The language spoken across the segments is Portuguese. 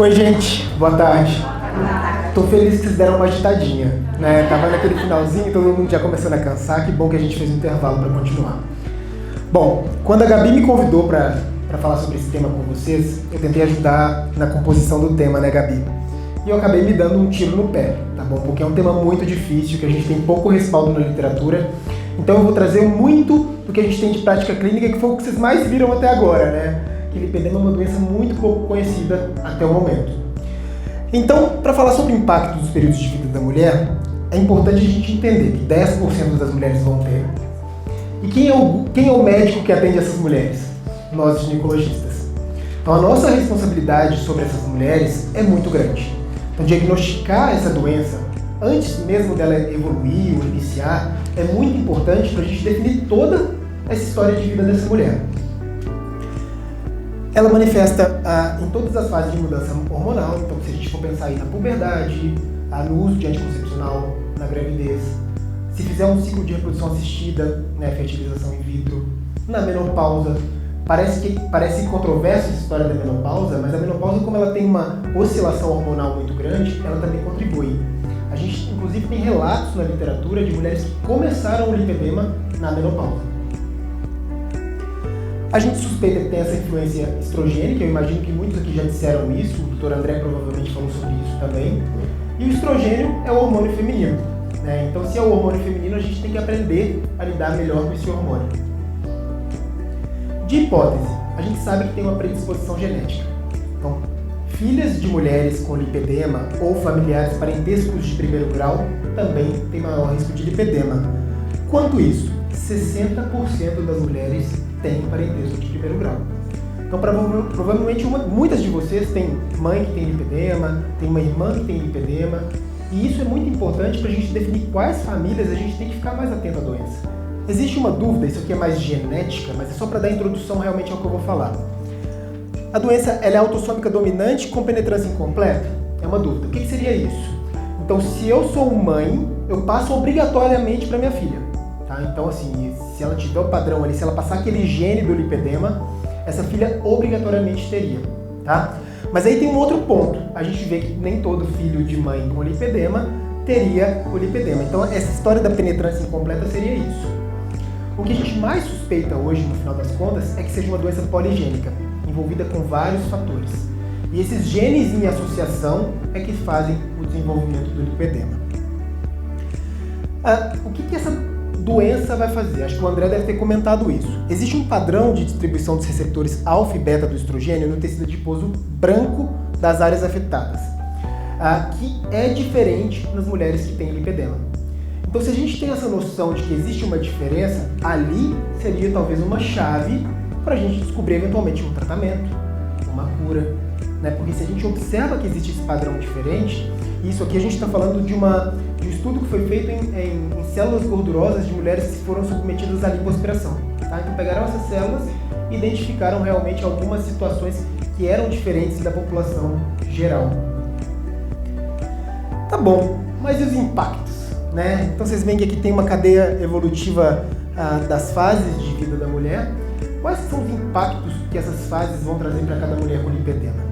Oi, gente, boa tarde. Tô feliz que vocês deram uma agitadinha, né? Tava naquele finalzinho, todo mundo já começando a cansar, que bom que a gente fez um intervalo para continuar. Bom, quando a Gabi me convidou para falar sobre esse tema com vocês, eu tentei ajudar na composição do tema, né, Gabi? E eu acabei me dando um tiro no pé, tá bom? Porque é um tema muito difícil, que a gente tem pouco respaldo na literatura, então eu vou trazer muito do que a gente tem de prática clínica, que foi o que vocês mais viram até agora, né? Que lipedema é uma doença muito pouco conhecida até o momento. Então, para falar sobre o impacto dos períodos de vida da mulher, é importante a gente entender que 10% das mulheres vão ter. E quem é o médico que atende essas mulheres? Nós, ginecologistas. Então, a nossa responsabilidade sobre essas mulheres é muito grande. Então, diagnosticar essa doença, antes mesmo dela evoluir ou iniciar, é muito importante para a gente definir toda essa história de vida dessa mulher. Ela manifesta em todas as fases de mudança hormonal, então se a gente for pensar aí na puberdade, no uso de anticoncepcional, na gravidez, se fizer um ciclo de reprodução assistida, né, fertilização in vitro, na menopausa. Parece controverso essa história da menopausa, mas a menopausa, como ela tem uma oscilação hormonal muito grande, ela também contribui. A gente, inclusive, tem relatos na literatura de mulheres que começaram o lipedema na menopausa. A gente suspeita que tem essa influência estrogênica, eu imagino que muitos aqui já disseram isso, o Dr. André provavelmente falou sobre isso também. E o estrogênio é o hormônio feminino, né? Então, se é o hormônio feminino, a gente tem que aprender a lidar melhor com esse hormônio. De hipótese, a gente sabe que tem uma predisposição genética. Então, filhas de mulheres com lipedema ou familiares parentescos de primeiro grau também têm maior risco de lipedema. Quanto isso? 60% das mulheres têm parentesco de primeiro grau. Então, provavelmente, muitas de vocês têm mãe que tem lipedema, tem uma irmã que tem lipedema, e isso é muito importante para a gente definir quais famílias a gente tem que ficar mais atento à doença. Existe uma dúvida, isso aqui é mais genética, mas é só para dar introdução realmente ao que eu vou falar. A doença ela é autossômica dominante com penetrância incompleta? É uma dúvida. O que seria isso? Então, se eu sou mãe, eu passo obrigatoriamente para minha filha. Tá? Então, assim, se ela tiver o padrão ali, se ela passar aquele gene do lipedema, essa filha obrigatoriamente teria. Tá? Mas aí tem um outro ponto. A gente vê que nem todo filho de mãe com lipedema teria o lipedema. Então, essa história da penetrância incompleta seria isso. O que a gente mais suspeita hoje, no final das contas, é que seja uma doença poligênica, envolvida com vários fatores. E esses genes em associação é que fazem o desenvolvimento do lipedema. O que essa doença vai fazer? Acho que o André deve ter comentado isso. Existe um padrão de distribuição dos receptores alfa e beta do estrogênio no tecido adiposo branco das áreas afetadas, que é diferente nas mulheres que têm lipedema. Então, se a gente tem essa noção de que existe uma diferença, ali seria talvez uma chave para a gente descobrir eventualmente um tratamento, uma cura, né? Porque se a gente observa que existe esse padrão diferente, isso aqui a gente está falando de um estudo que foi feito em células gordurosas de mulheres que foram submetidas à lipoaspiração. Tá? Então pegaram essas células e identificaram realmente algumas situações que eram diferentes da população geral. Tá bom, mas e os impactos? Né? Então vocês veem que aqui tem uma cadeia evolutiva das fases de vida da mulher. Quais são os impactos que essas fases vão trazer para cada mulher com lipedema?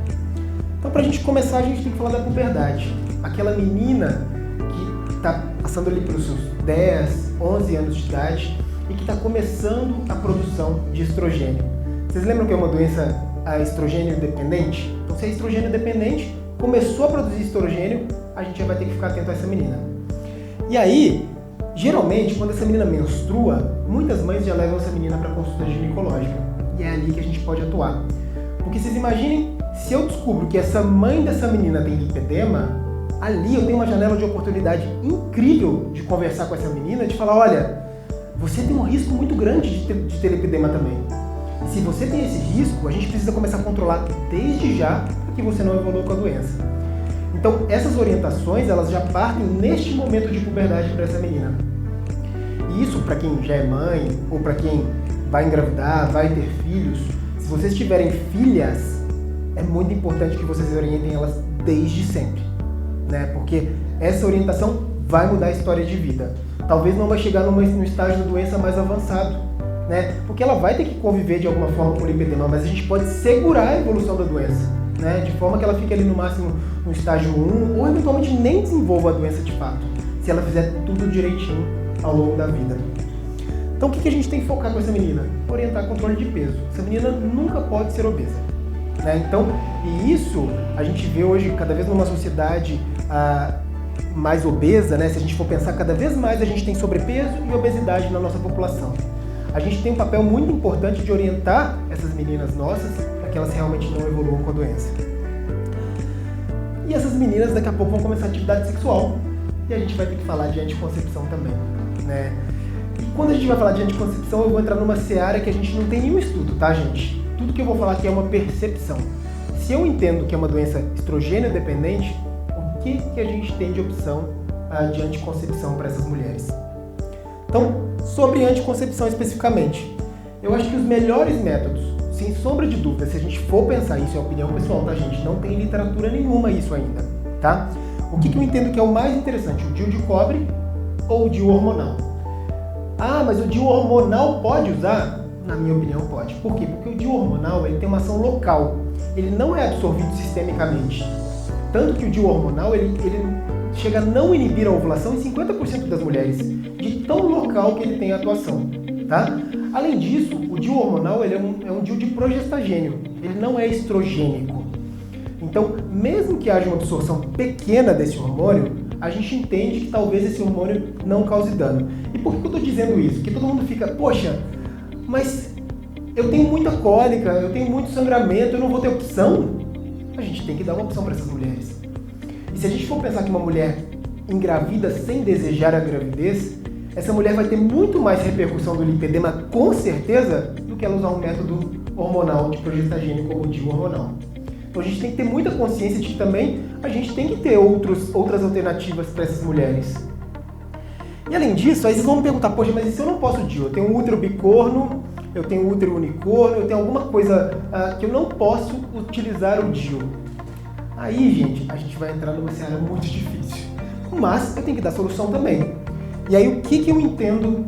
Então, para a gente começar, a gente tem que falar da puberdade. Aquela menina que está passando ali pelos seus 10, 11 anos de idade e que está começando a produção de estrogênio. Vocês lembram que é uma doença estrogênio dependente? Então, se é estrogênio dependente, começou a produzir estrogênio, a gente já vai ter que ficar atento a essa menina. E aí, geralmente, quando essa menina menstrua, muitas mães já levam essa menina para consulta ginecológica. E é ali que a gente pode atuar. Porque vocês imaginem, se eu descubro que essa mãe dessa menina tem lipedema, ali eu tenho uma janela de oportunidade incrível de conversar com essa menina, de falar, olha, você tem um risco muito grande de ter lipedema também. Se você tem esse risco, a gente precisa começar a controlar desde já para que você não evolua com a doença. Então, essas orientações, elas já partem neste momento de puberdade para essa menina. E isso, para quem já é mãe, ou para quem vai engravidar, vai ter filhos, se vocês tiverem filhas, é muito importante que vocês orientem elas desde sempre, né? Porque essa orientação vai mudar a história de vida. Talvez não vai chegar no estágio da doença mais avançado, né? Porque ela vai ter que conviver de alguma forma com o lipedema, mas a gente pode segurar a evolução da doença. né? De forma que ela fique ali no máximo no estágio 1, ou eventualmente nem desenvolva a doença de fato, se ela fizer tudo direitinho ao longo da vida. Então o que a gente tem que focar com essa menina? Orientar controle de peso. Essa menina nunca pode ser obesa, né? Então, e isso a gente vê hoje cada vez numa sociedade mais obesa, né? Se a gente for pensar, cada vez mais a gente tem sobrepeso e obesidade na nossa população. A gente tem um papel muito importante de orientar essas meninas nossas para que elas realmente não evoluam com a doença. E essas meninas daqui a pouco vão começar a atividade sexual e a gente vai ter que falar de anticoncepção também, né? E quando a gente vai falar de anticoncepção, eu vou entrar numa seara que a gente não tem nenhum estudo, tá, gente? Tudo que eu vou falar aqui é uma percepção. Se eu entendo que é uma doença estrogênio dependente, o que a gente tem de opção de anticoncepção para essas mulheres? Então, sobre anticoncepção especificamente, eu acho que os melhores métodos, sem sombra de dúvida, se a gente for pensar, isso é opinião pessoal, tá, gente? Não tem literatura nenhuma isso ainda, tá? O que eu entendo que é o mais interessante, o DIU de cobre ou o DIU hormonal? Ah, mas o DIU hormonal pode usar? Na minha opinião, pode. Por quê? Porque o DIU hormonal ele tem uma ação local, ele não é absorvido sistemicamente. Tanto que o DIU hormonal ele chega a não inibir a ovulação em 50% das mulheres, de tão local que ele tem a atuação, tá? Além disso, o DIU hormonal ele é um DIU de progestagênio, ele não é estrogênico. Então, mesmo que haja uma absorção pequena desse hormônio, a gente entende que talvez esse hormônio não cause dano. E por que eu estou dizendo isso? Porque todo mundo fica, poxa, mas eu tenho muita cólica, eu tenho muito sangramento, eu não vou ter opção? A gente tem que dar uma opção para essas mulheres. E se a gente for pensar que uma mulher engravida sem desejar a gravidez, essa mulher vai ter muito mais repercussão do lipedema, com certeza, do que ela usar um método hormonal de progestagênio como o DIU hormonal. Então a gente tem que ter muita consciência de que também a gente tem que ter outras alternativas para essas mulheres. E além disso, aí vocês vão me perguntar, poxa, mas e se eu não posso DIU? Eu tenho um útero bicorno, eu tenho um útero unicórnio, eu tenho alguma coisa que eu não posso utilizar o DIU. Aí, gente, a gente vai entrar numa seara muito difícil. Mas eu tenho que dar solução também. E aí, o que eu entendo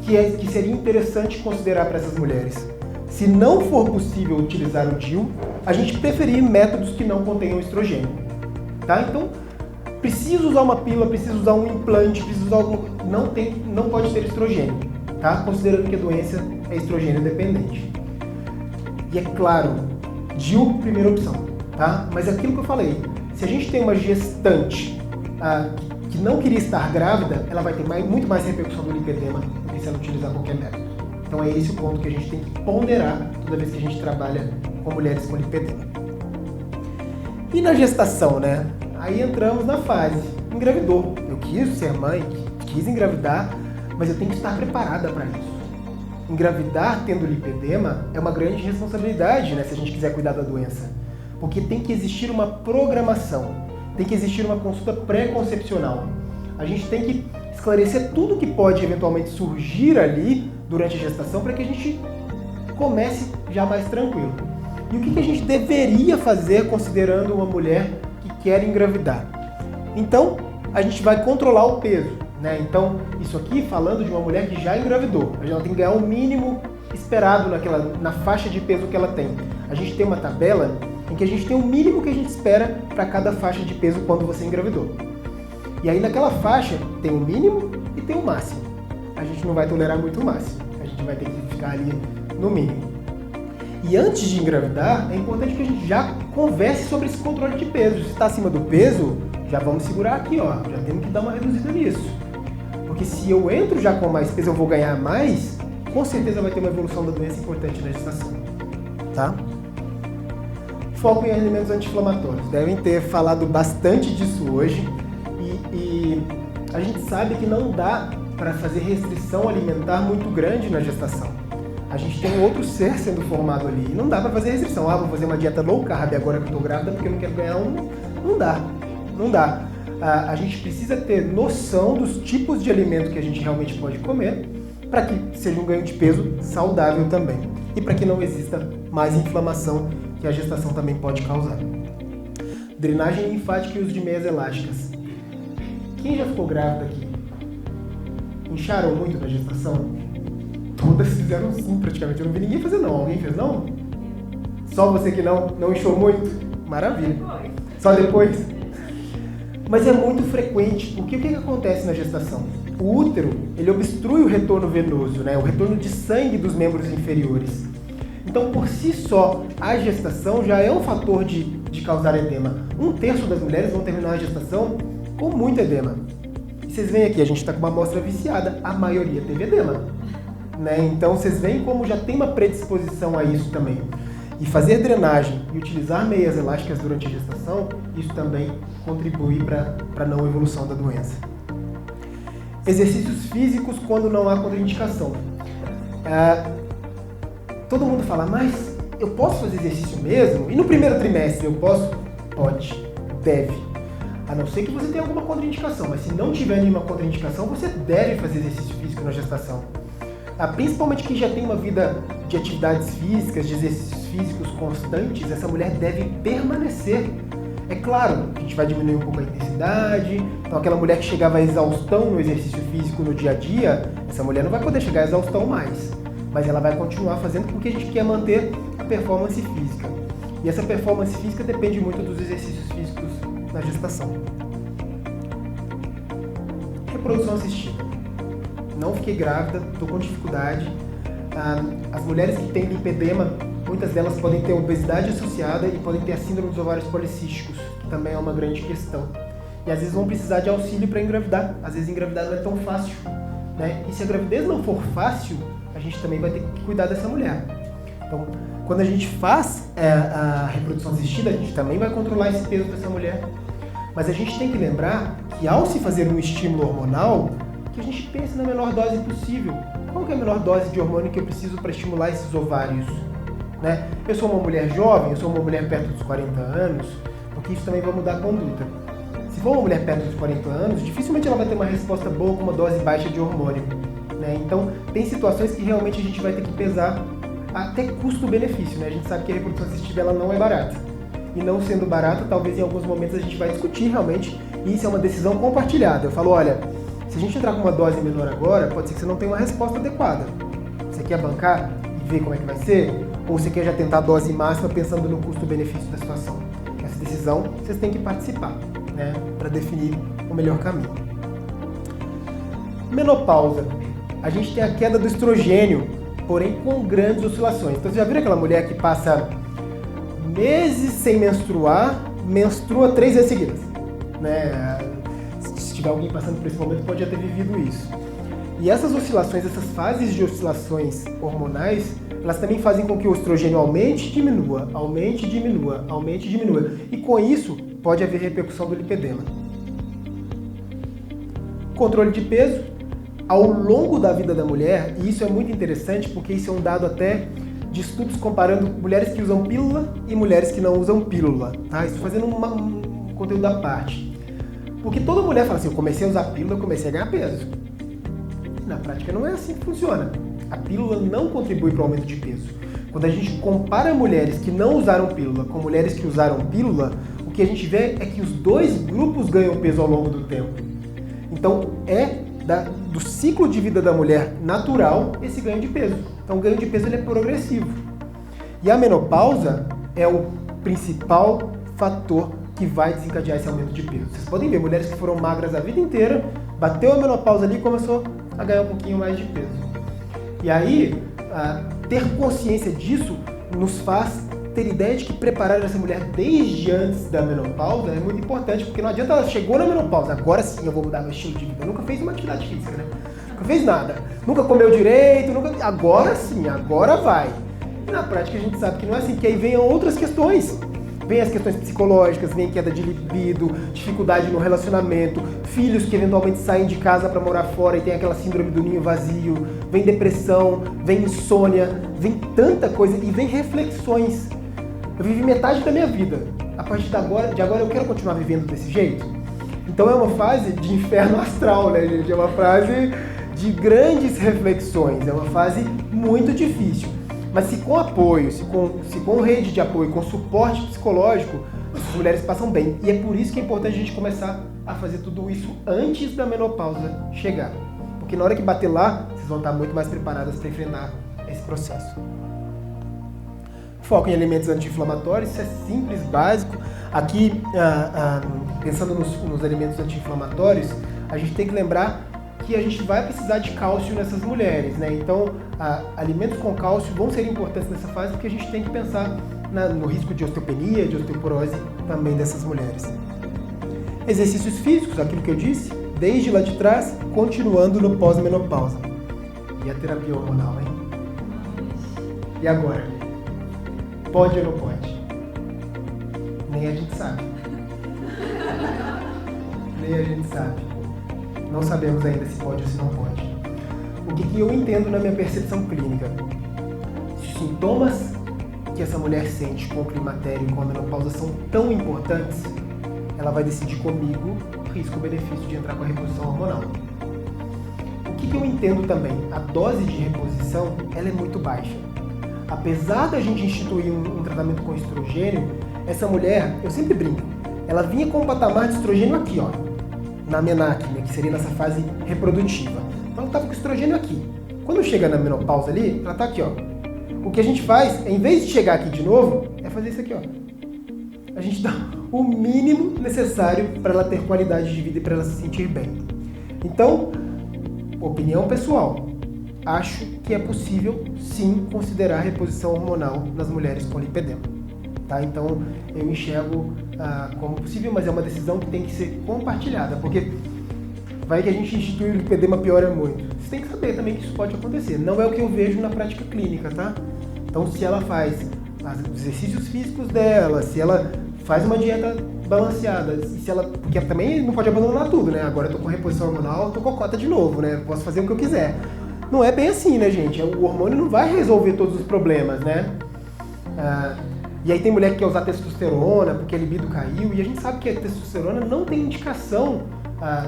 que seria interessante considerar para essas mulheres? Se não for possível utilizar o DIU, a gente preferir métodos que não contenham estrogênio. Tá? Então, preciso usar uma pílula, preciso usar um implante, preciso usar alguma coisa. Não pode ter estrogênio, tá? Considerando que a doença é estrogênio dependente. E é claro, DIU, primeira opção, tá? Mas é aquilo que eu falei, se a gente tem uma gestante que não queria estar grávida, ela vai ter muito mais repercussão do lipedema do que se ela utilizar qualquer método. Então é esse o ponto que a gente tem que ponderar toda vez que a gente trabalha com mulheres com lipedema. E na gestação, né? Aí entramos na fase, engravidou. Eu quis ser mãe, quis engravidar, mas eu tenho que estar preparada para isso. Engravidar tendo lipedema é uma grande responsabilidade, né, se a gente quiser cuidar da doença. Porque tem que existir uma programação, tem que existir uma consulta pré-concepcional. A gente tem que esclarecer tudo que pode eventualmente surgir ali durante a gestação para que a gente comece já mais tranquilo. E o que a gente deveria fazer considerando uma mulher que quer engravidar? Então, a gente vai controlar o peso, né? Então, isso aqui falando de uma mulher que já engravidou. Ela tem que ganhar o mínimo esperado na faixa de peso que ela tem. A gente tem uma tabela em que a gente tem o mínimo que a gente espera para cada faixa de peso quando você engravidou. E aí naquela faixa tem o mínimo e tem o máximo. A gente não vai tolerar muito o máximo. A gente vai ter que ficar ali no mínimo. E antes de engravidar, é importante que a gente já converse sobre esse controle de peso. Se está acima do peso, já vamos segurar aqui, ó. Já temos que dar uma reduzida nisso. Porque se eu entro já com mais peso, eu vou ganhar mais, com certeza vai ter uma evolução da doença importante na gestação. Tá? Foco em alimentos anti-inflamatórios. Devem ter falado bastante disso hoje. E a gente sabe que não dá para fazer restrição alimentar muito grande na gestação. A gente tem outro ser sendo formado ali. E não dá para fazer restrição. Vou fazer uma dieta low carb agora que eu estou grávida porque eu não quero ganhar um. Não dá. Não dá. A gente precisa ter noção dos tipos de alimento que a gente realmente pode comer para que seja um ganho de peso saudável também. E para que não exista mais inflamação que a gestação também pode causar. Drenagem linfática e uso de meias elásticas. Quem já ficou grávida aqui? Incharam muito na gestação? Todas fizeram sim, praticamente. Eu não vi ninguém fazer não. Alguém fez não? Só você que não inchou muito? Maravilha. Só depois? Mas é muito frequente, porque o que acontece na gestação? O útero, ele obstrui o retorno venoso, né? O retorno de sangue dos membros inferiores. Então, por si só, a gestação já é um fator de causar edema. 1/3 das mulheres vão terminar a gestação com muito edema. E vocês veem aqui, a gente está com uma amostra viciada, a maioria teve edema. Né? Então, vocês veem como já tem uma predisposição a isso também. E fazer drenagem e utilizar meias elásticas durante a gestação, isso também contribui para a não evolução da doença. Exercícios físicos quando não há contraindicação. Todo mundo fala, mas eu posso fazer exercício mesmo? E no primeiro trimestre eu posso? Pode, deve. A não ser que você tenha alguma contraindicação, mas se não tiver nenhuma contraindicação, você deve fazer exercício físico na gestação. Principalmente quem já tem uma vida de atividades físicas, de exercícios físicos constantes, essa mulher deve permanecer. É claro, a gente vai diminuir um pouco a intensidade, então aquela mulher que chegava à exaustão no exercício físico no dia a dia, essa mulher não vai poder chegar à exaustão mais, mas ela vai continuar fazendo porque a gente quer manter a performance física. E essa performance física depende muito dos exercícios físicos na gestação. Reprodução assistida. Não fiquei grávida, estou com dificuldade. As mulheres que têm lipedema, muitas delas podem ter obesidade associada e podem ter a síndrome dos ovários policísticos, que também é uma grande questão. E às vezes vão precisar de auxílio para engravidar. Às vezes engravidar não é tão fácil. Né? E se a gravidez não for fácil, a gente também vai ter que cuidar dessa mulher. Então, quando a gente faz a reprodução assistida, a gente também vai controlar esse peso dessa mulher. Mas a gente tem que lembrar que ao se fazer um estímulo hormonal, que a gente pense na menor dose possível. Qual que é a menor dose de hormônio que eu preciso para estimular esses ovários? Né? Eu sou uma mulher jovem, eu sou uma mulher perto dos 40 anos, porque isso também vai mudar a conduta. Se for uma mulher perto dos 40 anos, dificilmente ela vai ter uma resposta boa com uma dose baixa de hormônio. Né? Então, tem situações que realmente a gente vai ter que pesar até custo-benefício. Né? A gente sabe que a reprodução assistida ela não é barata. E não sendo barata, talvez em alguns momentos a gente vai discutir realmente, e isso é uma decisão compartilhada. Eu falo, olha, se a gente entrar com uma dose menor agora, pode ser que você não tenha uma resposta adequada. Você quer bancar e ver como é que vai ser? Ou você quer já tentar a dose máxima pensando no custo-benefício da situação? Essa decisão vocês têm que participar, né, para definir o melhor caminho. Menopausa. A gente tem a queda do estrogênio, porém com grandes oscilações. Então você já viu aquela mulher que passa meses sem menstruar, menstrua 3 vezes seguidas? Né? Se tiver alguém passando por esse momento, pode já ter vivido isso. E essas oscilações, essas fases de oscilações hormonais, elas também fazem com que o estrogênio aumente e diminua, aumente e diminua, aumente e diminua. E com isso, pode haver repercussão do lipedema. Controle de peso. Ao longo da vida da mulher, e isso é muito interessante porque isso é um dado até de estudos comparando mulheres que usam pílula e mulheres que não usam pílula. Tá? Isso fazendo um conteúdo à parte. Porque toda mulher fala assim, eu comecei a usar pílula, eu comecei a ganhar peso. Na prática não é assim que funciona. A pílula não contribui para o aumento de peso. Quando a gente compara mulheres que não usaram pílula com mulheres que usaram pílula, o que a gente vê é que os dois grupos ganham peso ao longo do tempo. Então do ciclo de vida da mulher natural esse ganho de peso. Então o ganho de peso ele é progressivo. E a menopausa é o principal fator que vai desencadear esse aumento de peso. Vocês podem ver, mulheres que foram magras a vida inteira, bateu a menopausa ali e começou a ganhar um pouquinho mais de peso. E aí, ter consciência disso nos faz ter ideia de que preparar essa mulher desde antes da menopausa é muito importante, porque não adianta ela chegou na menopausa, agora sim eu vou mudar meu estilo de vida. Nunca fez uma atividade física, né? Nunca fez nada. Nunca comeu direito, agora sim, agora vai. E na prática a gente sabe que não é assim, que aí vem outras questões. Vem as questões psicológicas, vem queda de libido, dificuldade no relacionamento, filhos que eventualmente saem de casa para morar fora e tem aquela síndrome do ninho vazio, vem depressão, vem insônia, vem tanta coisa e vem reflexões. Eu vivi metade da minha vida. A partir de agora eu quero continuar vivendo desse jeito. Então é uma fase de inferno astral, né, gente? É uma fase de grandes reflexões, é uma fase muito difícil. Mas se com apoio, se com rede de apoio, com suporte psicológico, as mulheres passam bem. E é por isso que é importante a gente começar a fazer tudo isso antes da menopausa chegar. Porque na hora que bater lá, vocês vão estar muito mais preparadas para enfrentar esse processo. foco em alimentos anti-inflamatórios, isso é simples, básico. Aqui, pensando nos alimentos anti-inflamatórios, a gente tem que lembrar que a gente vai precisar de cálcio nessas mulheres, né? Então, alimentos com cálcio vão ser importantes nessa fase, porque a gente tem que pensar no risco de osteopenia, de osteoporose também dessas mulheres. Exercícios físicos, aquilo que eu disse, desde lá de trás, continuando no pós-menopausa. E a terapia hormonal, hein? E agora? Pode ou não pode? Nem a gente sabe. Nem a gente sabe. Não sabemos ainda se pode ou se não pode. O que eu entendo na minha percepção clínica? Se os sintomas que essa mulher sente com o climatério e com a menopausa são tão importantes, ela vai decidir comigo o risco-benefício de entrar com a reposição hormonal. O que eu entendo também? A dose de reposição ela é muito baixa. Apesar da gente instituir um tratamento com estrogênio, essa mulher, eu sempre brinco, ela vinha com um patamar de estrogênio aqui, ó, na menáquine, que seria nessa fase reprodutiva. Então ela estava com estrogênio aqui. Quando chega na menopausa ali, ela está aqui, ó. O que a gente faz, em vez de chegar aqui de novo, é fazer isso aqui, ó. A gente dá o mínimo necessário para ela ter qualidade de vida e para ela se sentir bem. Então, opinião pessoal, acho que é possível, sim, considerar reposição hormonal nas mulheres com lipedema. Tá? Então, eu enxergo como possível, mas é uma decisão que tem que ser compartilhada, porque vai que a gente institui o lipedema piora muito. Você tem que saber também que isso pode acontecer. Não é o que eu vejo na prática clínica, tá? Então, se ela faz os exercícios físicos dela, se ela faz uma dieta balanceada, se ela, porque também não pode abandonar tudo, né? Agora eu tô com reposição hormonal, eu tô com a cota de novo, né? Posso fazer o que eu quiser. Não é bem assim, né, gente? O hormônio não vai resolver todos os problemas, né? E aí tem mulher que quer usar testosterona porque a libido caiu, e a gente sabe que a testosterona não tem indicação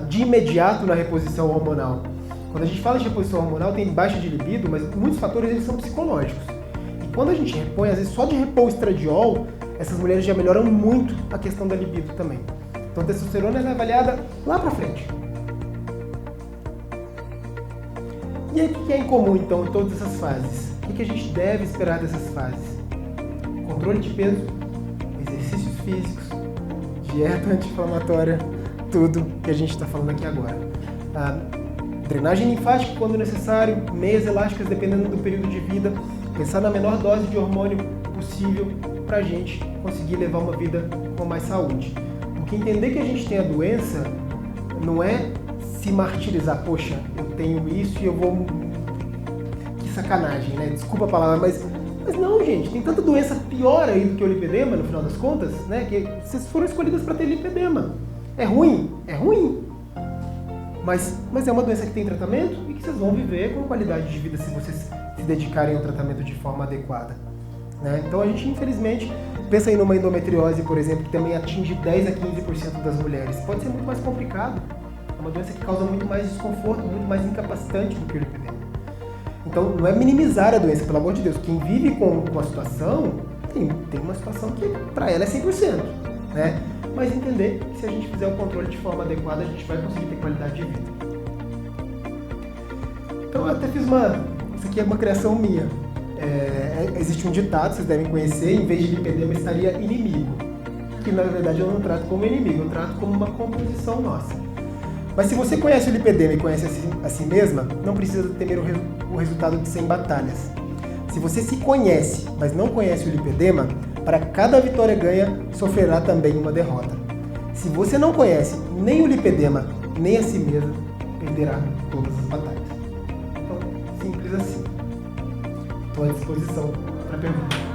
de imediato na reposição hormonal. Quando a gente fala de reposição hormonal, tem baixa de libido, mas muitos fatores eles são psicológicos. E quando a gente repõe, às vezes só de repor o estradiol, essas mulheres já melhoram muito a questão da libido também. Então a testosterona é avaliada lá pra frente. E aí o que é em comum então em todas essas fases? O que a gente deve esperar dessas fases? Controle de peso, exercícios físicos, dieta anti-inflamatória, tudo que a gente está falando aqui agora. Drenagem linfática quando necessário, meias elásticas dependendo do período de vida, pensar na menor dose de hormônio possível para a gente conseguir levar uma vida com mais saúde. Porque entender que a gente tem a doença não é se martirizar, poxa, eu tenho isso e eu vou... Que sacanagem, né? Desculpa a palavra, mas não, gente, tem tanta doença pior aí do que o lipedema, no final das contas, né? Que vocês foram escolhidas para ter lipedema. É ruim? É ruim. Mas é uma doença que tem tratamento e que vocês vão viver com qualidade de vida se vocês se dedicarem ao tratamento de forma adequada. Né? Então a gente, infelizmente, pensa aí numa endometriose, por exemplo, que também atinge 10 a 15% das mulheres. Pode ser muito mais complicado. É uma doença que causa muito mais desconforto, muito mais incapacitante do que o lipedema. Então não é minimizar a doença, pelo amor de Deus. Quem vive com a situação, tem uma situação que para ela é 100%. Né? Mas entender que se a gente fizer o controle de forma adequada, a gente vai conseguir ter qualidade de vida. Então eu até fiz isso aqui é uma criação minha. Existe um ditado, vocês devem conhecer, em vez de lipedema estaria inimigo. Que na verdade eu não trato como inimigo, eu trato como uma composição nossa. Mas se você conhece o lipedema e conhece a si mesma, não precisa temer o resultado de 100 batalhas. Se você se conhece, mas não conhece o lipedema, para cada vitória ganha, sofrerá também uma derrota. Se você não conhece nem o lipedema, nem a si mesmo, perderá todas as batalhas. Então, simples assim. Estou à disposição para perguntas.